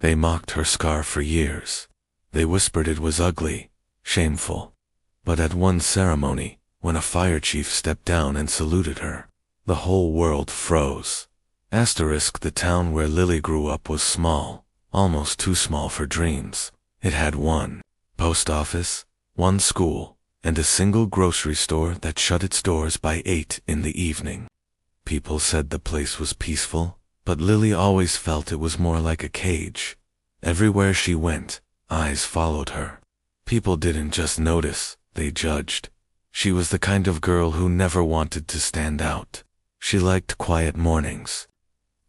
They mocked her scar for years. They whispered it was ugly, shameful. But at one ceremony, when a fire chief stepped down and saluted her, the whole world froze. The town where Lily grew up was small, almost too small for dreams. It had one post office, one school, and a single grocery store that shut its doors by 8 in the evening. People said the place was peaceful, but Lily always felt it was more like a cage. Everywhere she went, eyes followed her. People didn't just notice, they judged. She was the kind of girl who never wanted to stand out. She liked quiet mornings,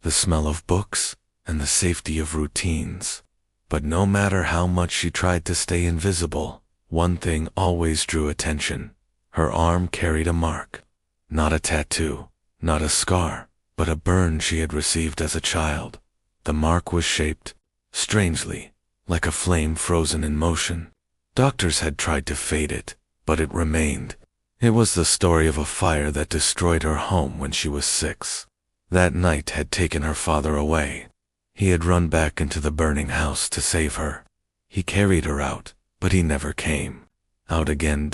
the smell of books, and the safety of routines. But no matter how much she tried to stay invisible, one thing always drew attention. Her arm carried a mark. Not a tattoo, not a scar, but a burn she had received as a child. The mark was shaped, strangely, like a flame frozen in motion. Doctors had tried to fade it, but it remained. It was the story of a fire that destroyed her home when she was 6. That night had taken her father away. He had run back into the burning house to save her. He carried her out, but he never came out again.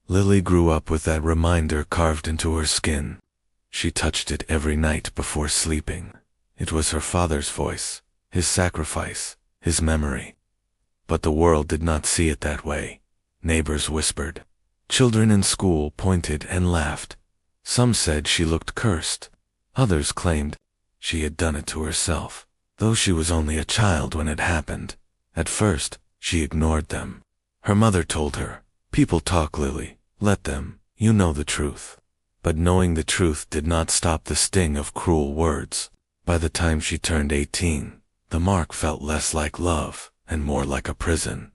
Lily grew up with that reminder carved into her skin. She touched it every night before sleeping. It was her father's voice, his sacrifice, his memory. But the world did not see it that way. Neighbors whispered. Children in school pointed and laughed. Some said she looked cursed. Others claimed she had done it to herself, though she was only a child when it happened. At first, she ignored them. Her mother told her, "People talk, Lily. Let them. You know the truth." But knowing the truth did not stop the sting of cruel words. By the time she turned 18, the mark felt less like love and more like a prison.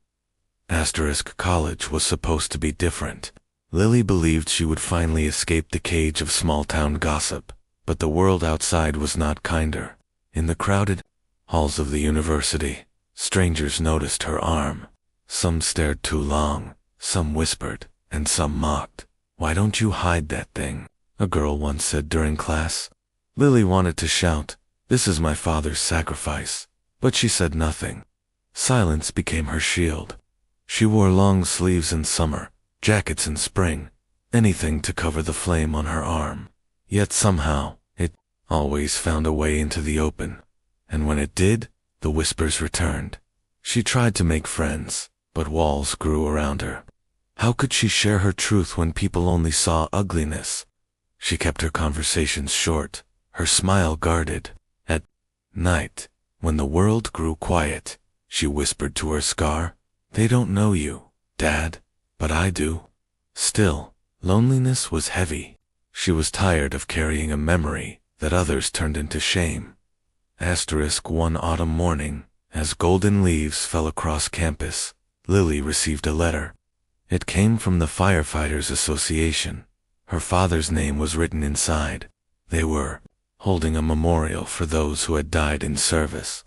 College was supposed to be different. Lily believed she would finally escape the cage of small-town gossip, but the world outside was not kinder. In the crowded halls of the university, strangers noticed her arm. Some stared too long, some whispered, and some mocked. "Why don't you hide that thing?" a girl once said during class. Lily wanted to shout, "This is my father's sacrifice," but she said nothing. Silence became her shield. She wore long sleeves in summer, jackets in spring, anything to cover the flame on her arm. Yet somehow, it always found a way into the open. And when it did, the whispers returned. She tried to make friends, but walls grew around her. How could she share her truth when people only saw ugliness? She kept her conversations short, her smile guarded. At night, when the world grew quiet, she whispered to her scar, "They don't know you, Dad, but I do." Still, loneliness was heavy. She was tired of carrying a memory that others turned into shame. One autumn morning, as golden leaves fell across campus, Lily received a letter. It came from the Firefighters Association. Her father's name was written inside. They were holding a memorial for those who had died in service.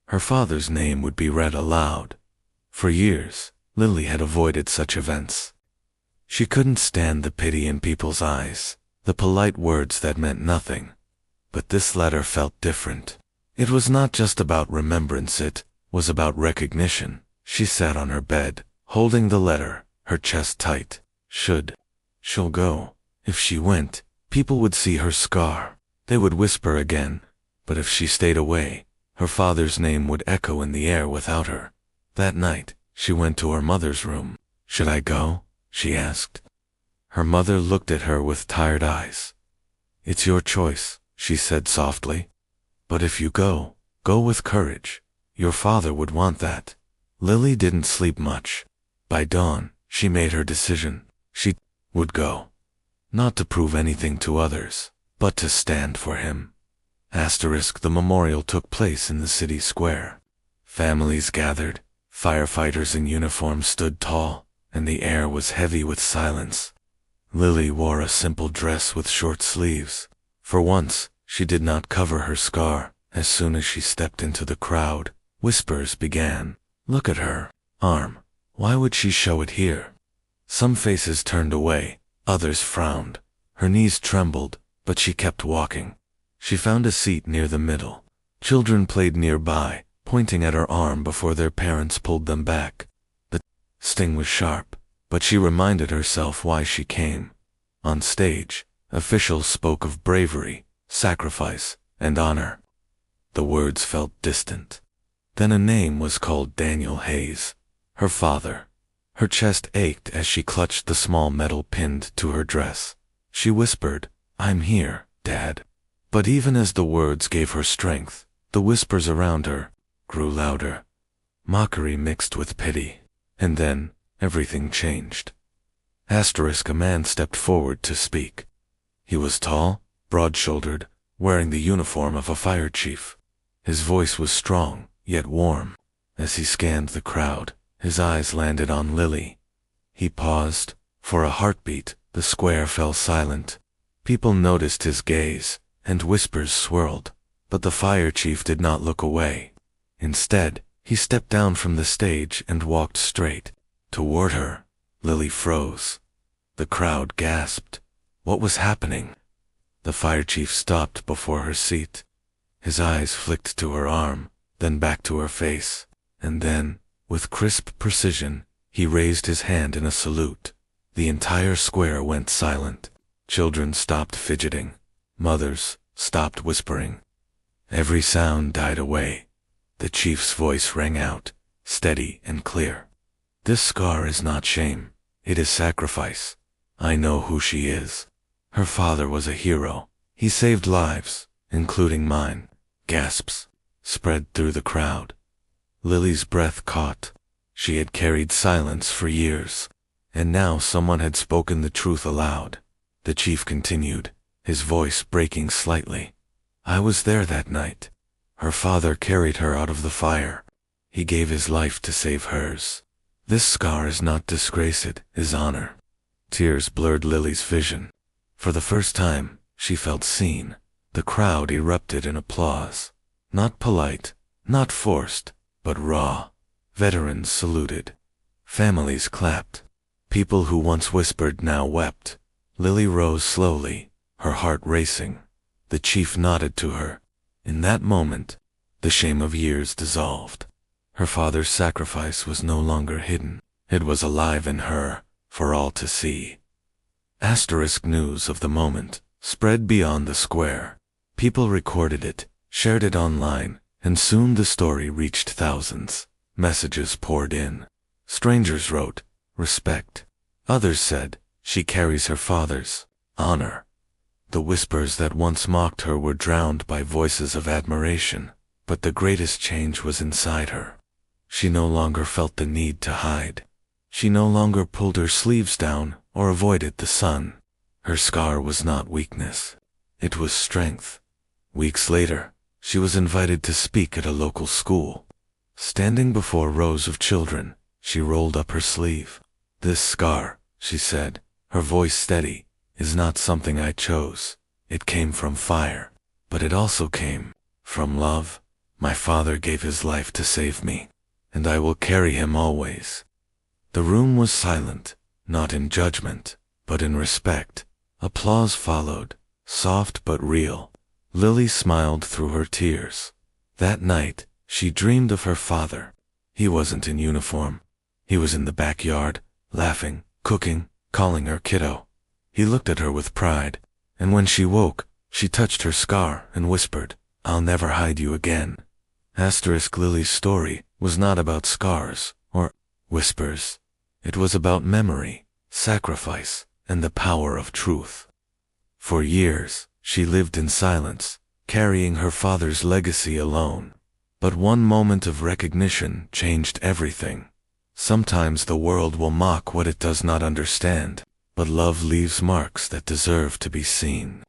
Her father's name would be read aloud. For years, Lily had avoided such events. She couldn't stand the pity in people's eyes, the polite words that meant nothing. But this letter felt different. It was not just about remembrance, it was about recognition. She sat on her bed, holding the letter, her chest tight. She'll go. If she went, people would see her scar. They would whisper again. But if she stayed away, her father's name would echo in the air without her. That night, she went to her mother's room. "Should I go?" she asked. Her mother looked at her with tired eyes. "It's your choice," she said softly. "But if you go, go with courage. Your father would want that." Lily didn't sleep much. By dawn, she made her decision. She would go. Not to prove anything to others, but to stand for him. The memorial took place in the city square. Families gathered. Firefighters in uniform stood tall, and the air was heavy with silence. Lily wore a simple dress with short sleeves. For once, she did not cover her scar. As soon as she stepped into the crowd, whispers began. "Look at her arm. Why would she show it here?" Some faces turned away, others frowned. Her knees trembled, but she kept walking. She found a seat near the middle. Children played nearby, pointing at her arm before their parents pulled them back. The sting was sharp, but she reminded herself why she came. On stage, officials spoke of bravery, sacrifice, and honor. The words felt distant. Then a name was called: Daniel Hayes, her father. Her chest ached as she clutched the small metal pinned to her dress. She whispered, "I'm here, Dad." But even as the words gave her strength, the whispers around her grew louder. Mockery mixed with pity. And then, everything changed. A man stepped forward to speak. He was tall, broad-shouldered, wearing the uniform of a fire chief. His voice was strong, yet warm. As he scanned the crowd, his eyes landed on Lily. He paused. For a heartbeat, the square fell silent. People noticed his gaze, and whispers swirled. But the fire chief did not look away. Instead, he stepped down from the stage and walked straight toward her. Lily froze. The crowd gasped. What was happening? The fire chief stopped before her seat. His eyes flicked to her arm, then back to her face, and then, with crisp precision, he raised his hand in a salute. The entire square went silent. Children stopped fidgeting. Mothers stopped whispering. Every sound died away. The chief's voice rang out, steady and clear. "This scar is not shame. It is sacrifice. I know who she is. Her father was a hero. He saved lives, including mine." Gasps spread through the crowd. Lily's breath caught. She had carried silence for years, and now someone had spoken the truth aloud. The chief continued, his voice breaking slightly. "I was there that night. Her father carried her out of the fire. He gave his life to save hers. This scar is not disgrace, it is honor." Tears blurred Lily's vision. For the first time, she felt seen. The crowd erupted in applause. Not polite, not forced, but raw. Veterans saluted. Families clapped. People who once whispered now wept. Lily rose slowly, her heart racing. The chief nodded to her. In that moment, the shame of years dissolved. Her father's sacrifice was no longer hidden. It was alive in her, for all to see. News of the moment spread beyond the square. People recorded it, shared it online, and soon the story reached thousands. Messages poured in. Strangers wrote, "Respect." Others said, "She carries her father's honor." The whispers that once mocked her were drowned by voices of admiration, but the greatest change was inside her. She no longer felt the need to hide. She no longer pulled her sleeves down or avoided the sun. Her scar was not weakness. It was strength. Weeks later, she was invited to speak at a local school. Standing before rows of children, she rolled up her sleeve. "This scar," she said, her voice steady, "is not something I chose. It came from fire, but it also came from love. My father gave his life to save me, and I will carry him always." The room was silent, not in judgment, but in respect. Applause followed, soft but real. Lily smiled through her tears. That night, she dreamed of her father. He wasn't in uniform. He was in the backyard, laughing, cooking, calling her kiddo. He looked at her with pride, and when she woke, she touched her scar and whispered, "I'll never hide you again." Lily's story was not about scars or whispers. It was about memory, sacrifice, and the power of truth. For years, she lived in silence, carrying her father's legacy alone. But one moment of recognition changed everything. Sometimes the world will mock what it does not understand, but love leaves marks that deserve to be seen.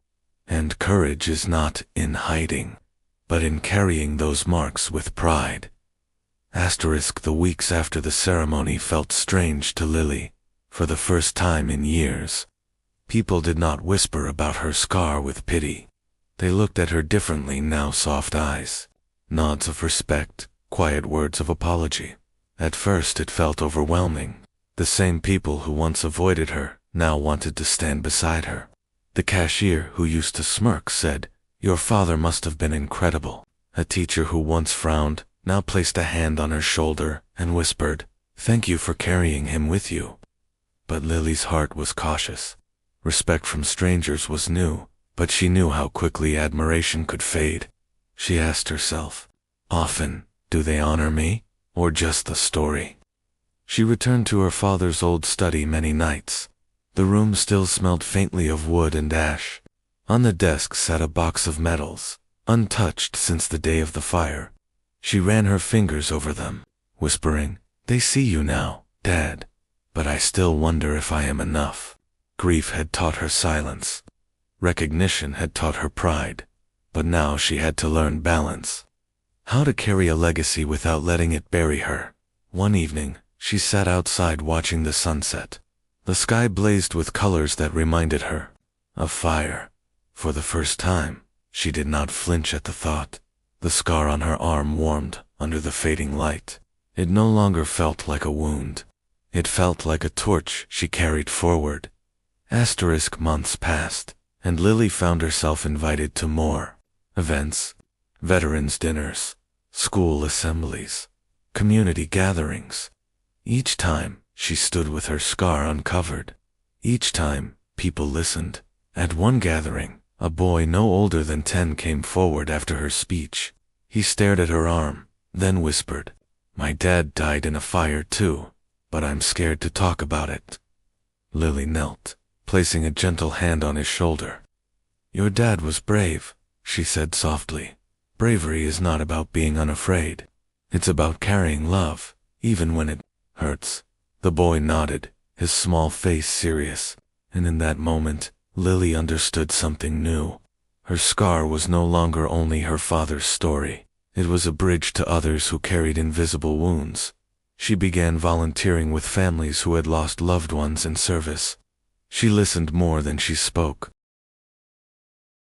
And courage is not in hiding, but in carrying those marks with pride. The weeks after the ceremony felt strange to Lily. For the first time in years, people did not whisper about her scar with pity. They looked at her differently now, soft eyes, nods of respect, quiet words of apology. At first it felt overwhelming. The same people who once avoided her now wanted to stand beside her. The cashier who used to smirk said, "Your father must have been incredible." A teacher who once frowned now placed a hand on her shoulder and whispered, "Thank you for carrying him with you." But Lily's heart was cautious. Respect from strangers was new, but she knew how quickly admiration could fade. She asked herself, often, do they honor me, or just the story? She returned to her father's old study many nights. The room still smelled faintly of wood and ash. On the desk sat a box of medals, untouched since the day of the fire. She ran her fingers over them, whispering, "They see you now, Dad. But I still wonder if I am enough." Grief had taught her silence. Recognition had taught her pride. But now she had to learn balance. How to carry a legacy without letting it bury her. One evening, she sat outside watching the sunset. The sky blazed with colors that reminded her of fire. For the first time, she did not flinch at the thought. The scar on her arm warmed under the fading light. It no longer felt like a wound. It felt like a torch she carried forward. Months passed, and Lily found herself invited to more events, veterans' dinners, school assemblies, community gatherings. Each time, she stood with her scar uncovered. Each time, people listened. At one gathering, a boy no older than 10 came forward after her speech. He stared at her arm, then whispered, "My dad died in a fire too, but I'm scared to talk about it." Lily knelt, placing a gentle hand on his shoulder. "Your dad was brave," she said softly. "Bravery is not about being unafraid. It's about carrying love, even when it hurts." The boy nodded, his small face serious, and in that moment, Lily understood something new. Her scar was no longer only her father's story. It was a bridge to others who carried invisible wounds. She began volunteering with families who had lost loved ones in service. She listened more than she spoke,